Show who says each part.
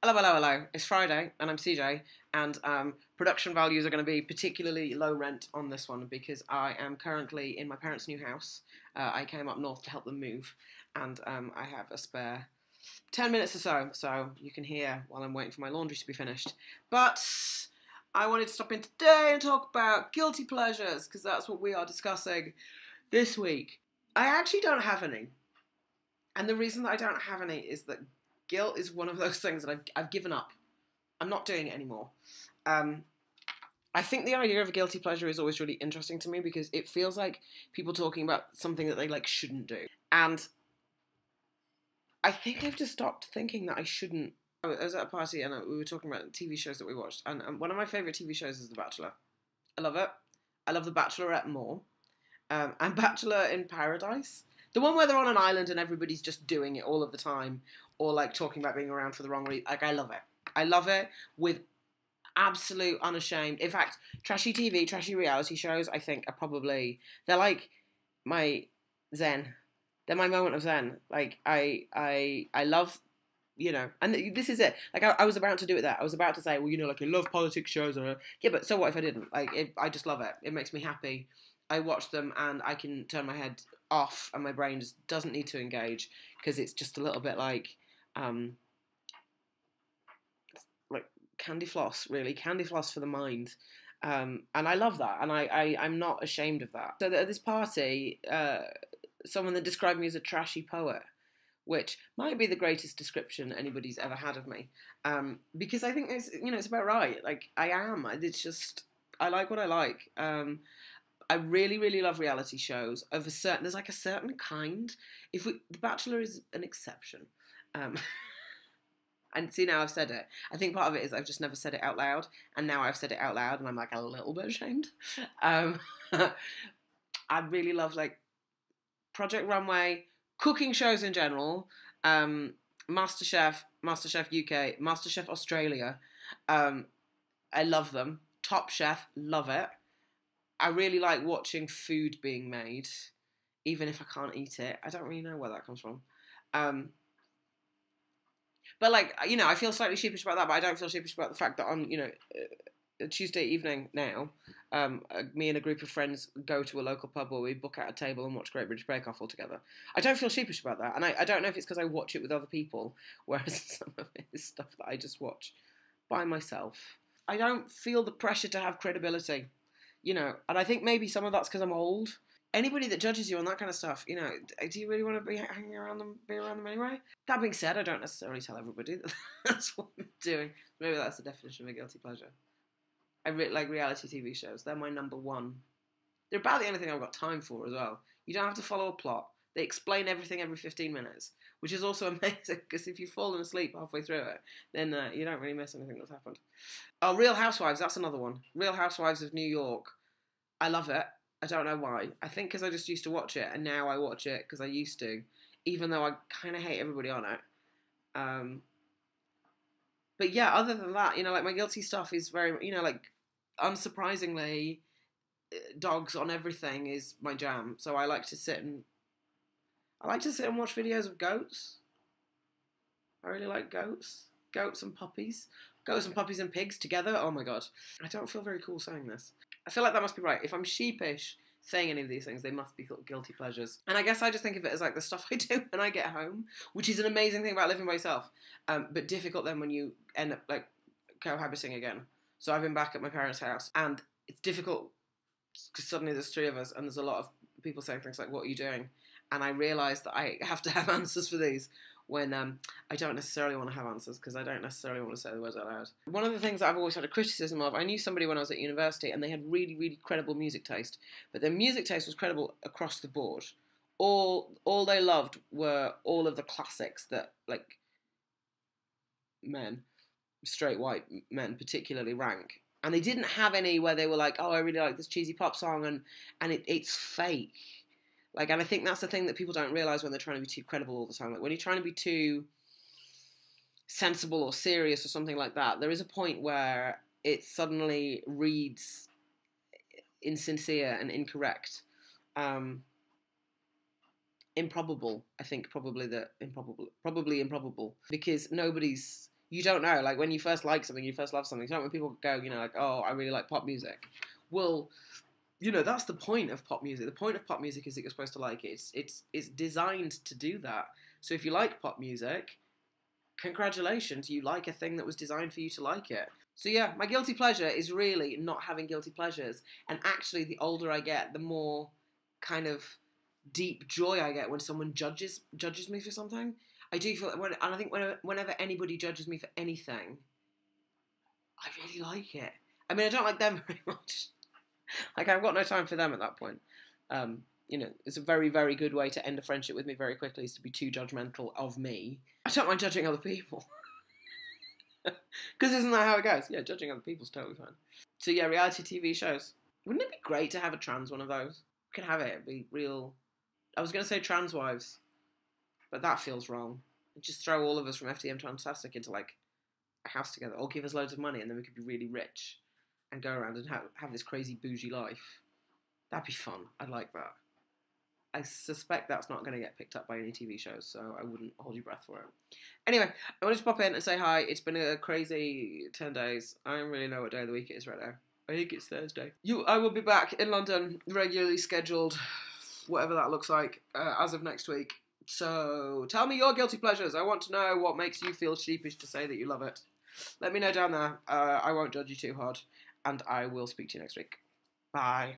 Speaker 1: Hello, hello, hello. It's Friday, and I'm CJ, and production values are going to be particularly low rent on this one because I am currently in my parents' new house. I came up north to help them move, and I have a spare 10 minutes or so you can hear while I'm waiting for my laundry to be finished. But I wanted to stop in today and talk about guilty pleasures because that's what we are discussing this week. I actually don't have any. And the reason that I don't have any is that guilt is one of those things that I've given up. I'm not doing it anymore. I think the idea of a guilty pleasure is always really interesting to me because it feels like people talking about something that they shouldn't do. And I think I've just stopped thinking that I shouldn't. I was at a party and we were talking about TV shows that we watched, and one of my favourite TV shows is The Bachelor. I love it. I love The Bachelorette more. And Bachelor in Paradise. The one where they're on an island and everybody's just doing it all of the time, or talking about being around for the wrong reason. I love it. I love it with absolute unashamed. In fact, trashy TV, trashy reality shows, I think they're like my zen. They're my moment of zen. I love, and this is it. I was about to do it there. I was about to say, well, I love politics shows. Yeah, but so what if I didn't? I just love it. It makes me happy. I watch them and I can turn my head off and my brain just doesn't need to engage because it's just a little bit like candy floss, really. Candy floss for the mind. And I love that. And I'm not ashamed of that. So at this party, someone that described me as a trashy poet, which might be the greatest description anybody's ever had of me. Because I think it's about right. I am. It's just, I like what I like. I really, really love reality shows of a certain. There's a certain kind. The Bachelor is an exception, and see, now I've said it. I think part of it is I've just never said it out loud, and now I've said it out loud, and I'm a little bit ashamed. I really love Project Runway, cooking shows in general, MasterChef, MasterChef UK, MasterChef Australia. I love them. Top Chef, love it. I really like watching food being made, even if I can't eat it. I don't really know where that comes from. But I feel slightly sheepish about that, but I don't feel sheepish about the fact that on, a Tuesday evening now, me and a group of friends go to a local pub where we book out a table and watch Great British Bake Off all together. I don't feel sheepish about that, and I don't know if it's because I watch it with other people, whereas some of it is stuff that I just watch by myself. I don't feel the pressure to have credibility. And I think maybe some of that's because I'm old. Anybody that judges you on that kind of stuff, do you really want to be hanging around them, be around them anyway? That being said, I don't necessarily tell everybody that that's what I'm doing. Maybe that's the definition of a guilty pleasure. I really like reality TV shows. They're my number one. They're about the only thing I've got time for as well. You don't have to follow a plot. They explain everything every 15 minutes, which is also amazing because if you've fallen asleep halfway through it, then you don't really miss anything that's happened. Oh, Real Housewives, that's another one. Real Housewives of New York. I love it. I don't know why. I think because I just used to watch it, and now I watch it because I used to, even though I kind of hate everybody on it. But yeah, other than that, my guilty stuff is very, unsurprisingly, dogs on everything is my jam. So I like to sit and watch videos of goats. I really like goats. Goats and puppies. Goats and puppies and pigs together. Oh my god. I don't feel very cool saying this. I feel like that must be right. If I'm sheepish saying any of these things, they must be guilty pleasures. And I guess I just think of it as the stuff I do when I get home, which is an amazing thing about living by yourself, but difficult then when you end up cohabiting again. So I've been back at my parents' house, and it's difficult because suddenly there's three of us, and there's a lot of people saying things like, "What are you doing?" And I realise that I have to have answers for these when I don't necessarily want to have answers because I don't necessarily want to say the words out loud. One of the things that I've always had a criticism of, I knew somebody when I was at university and they had really, really credible music taste, but their music taste was credible across the board. All they loved were all of the classics that, men, straight white men particularly, rank. And they didn't have any where they were like, oh, I really like this cheesy pop song, and it's fake. And I think that's the thing that people don't realise when they're trying to be too credible all the time. When you're trying to be too sensible or serious or something like that, there is a point where it suddenly reads insincere and incorrect. Improbable, I think, probably improbable, because nobody's you don't know. Like, when you first like something, you first love something. It's not when people go, you know, like, oh, I really like pop music. Well, you know, that's the point of pop music. The point of pop music is that you're supposed to like it. It's designed to do that. So if you like pop music, congratulations, you like a thing that was designed for you to like it. So yeah, my guilty pleasure is really not having guilty pleasures. And actually, the older I get, the more kind of deep joy I get when someone judges me for something. I do feel, and I think whenever anybody judges me for anything, I really like it. I mean, I don't like them very much. Like, I've got no time for them at that point. You know, it's a very, very good way to end a friendship with me very quickly, is to be too judgmental of me. I don't mind judging other people. Because isn't that how it goes? Yeah, judging other people's totally fine. So yeah, reality TV shows. Wouldn't it be great to have a trans one of those? We could have it. It'd be real. I was going to say trans wives, but that feels wrong. Just throw all of us from FTM Transtastic into, like, a house together, or give us loads of money, and then we could be really rich and go around and have this crazy bougie life. That'd be fun. I'd like that. I suspect that's not going to get picked up by any TV shows, so I wouldn't hold your breath for it. Anyway, I wanted to pop in and say hi. It's been a crazy 10 days. I don't really know what day of the week it is right now. I think it's Thursday. I will be back in London, regularly scheduled, whatever that looks like, as of next week. So tell me your guilty pleasures. I want to know what makes you feel sheepish to say that you love it. Let me know down there. I won't judge you too hard, and I will speak to you next week. Bye.